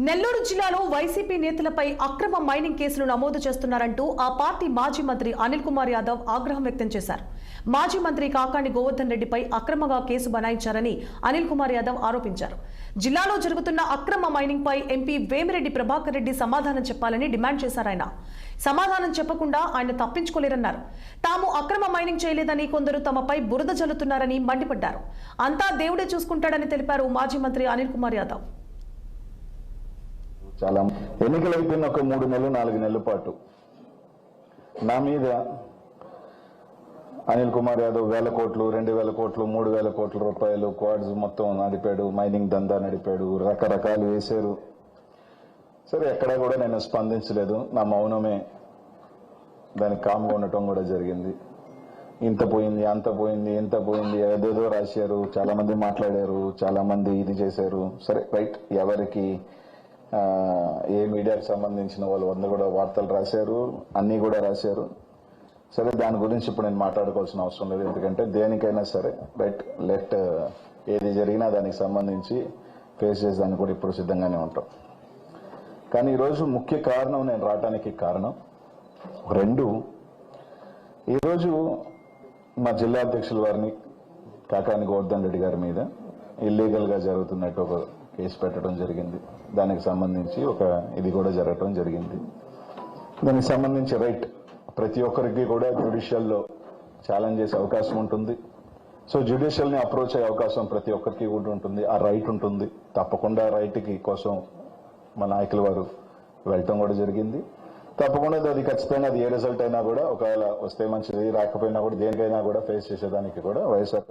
నెల్లూరు జిల్లాలో వైసీపీ నేతలపై అక్రమ మైనింగ్ కేసులు నమోదు చేస్తున్నారంటూ ఆ పార్టీ మాజీ మంత్రి అనిల్ కుమార్ యాదవ్ ఆగ్రహం వ్యక్తం చేశారు. మాజీ మంత్రి కాకాణి గోవర్ధన్ రెడ్డిపై అక్రమంగా కేసు బనాయించారని అనిల్ కుమార్ యాదవ్ ఆరోపించారు. జిల్లాలో జరుగుతున్న అక్రమ మైనింగ్ పై ఎంపీ వేమిరెడ్డి ప్రభాకర్ రెడ్డి సమాధానం చెప్పాలని డిమాండ్ చేశారు. ఆయన సమాధానం చెప్పకుండా ఆయన తప్పించుకోలేరన్నారు. తాము అక్రమ మైనింగ్ చేయలేదని కొందరు తమపై బురద జల్లుతున్నారని మండిపడ్డారు. అంతా దేవుడే చూసుకుంటాడని తెలిపారు మాజీ మంత్రి అనిల్ కుమార్ యాదవ్. చాలా ఎన్నికలు అయిపోయిన ఒక 3 నెలలు 4 నెలల పాటు నా మీద అనిల్ కుమార్ యాదవ్ 1000 కోట్లు 2000 కోట్లు 3000 కోట్ల రూపాయలు క్వాడ్స్ మొత్తం నడిపాడు, మైనింగ్ దందా నడిపాడు, రకరకాలు వేశారు. సరే, ఎక్కడా కూడా నేను స్పందించలేదు. నా మౌనమే దానికి కామ్గా ఉండటం కూడా జరిగింది. ఇంత పోయింది, అంత పోయింది, ఎంత పోయింది, ఏదేదో రాశారు, చాలా మంది మాట్లాడారు, చాలా మంది ఇది చేశారు. సరే, రైట్, ఎవరికి ఏ మీడియాకు సంబంధించిన వాళ్ళు 100 కూడా వార్తలు రాశారు, అన్నీ కూడా రాశారు. సరే, దాని గురించి ఇప్పుడు నేను మాట్లాడుకోవాల్సిన అవసరం లేదు. ఎందుకంటే దేనికైనా సరే రైట్, లెట్ ఏది జరిగినా దానికి సంబంధించి ఫేస్ చేసేదానికి కూడా ఇప్పుడు సిద్ధంగానే ఉంటాం. కానీ ఈరోజు ముఖ్య కారణం, నేను రావడానికి కారణం 2. ఈరోజు మా జిల్లా అధ్యక్షుల వారిని కాకాణి గోవర్ధన్ రెడ్డి గారి మీద ఇల్లీగల్గా జరుగుతున్నట్టు ఒక కేసు పెట్టడం జరిగింది. దానికి సంబంధించి ఒక ఇది కూడా జరగటం జరిగింది. దానికి సంబంధించి రైట్, ప్రతి ఒక్కరికి కూడా జ్యుడిషియల్లో ఛాలెంజ్ చేసే అవకాశం ఉంటుంది. సో జ్యుడిషియల్ని అప్రోచ్ అయ్యే అవకాశం ప్రతి ఒక్కరికి కూడా ఉంటుంది. ఆ రైట్ ఉంటుంది. తప్పకుండా రైట్కి కోసం మా నాయకుల వారు వెళ్ళటం కూడా జరిగింది. తప్పకుండా అది ఖచ్చితంగా అది ఏ రిజల్ట్ అయినా కూడా, ఒకవేళ వస్తే మంచిది, రాకపోయినా కూడా దేనికైనా కూడా ఫేస్ చేసేదానికి కూడా వైఎస్ఆర్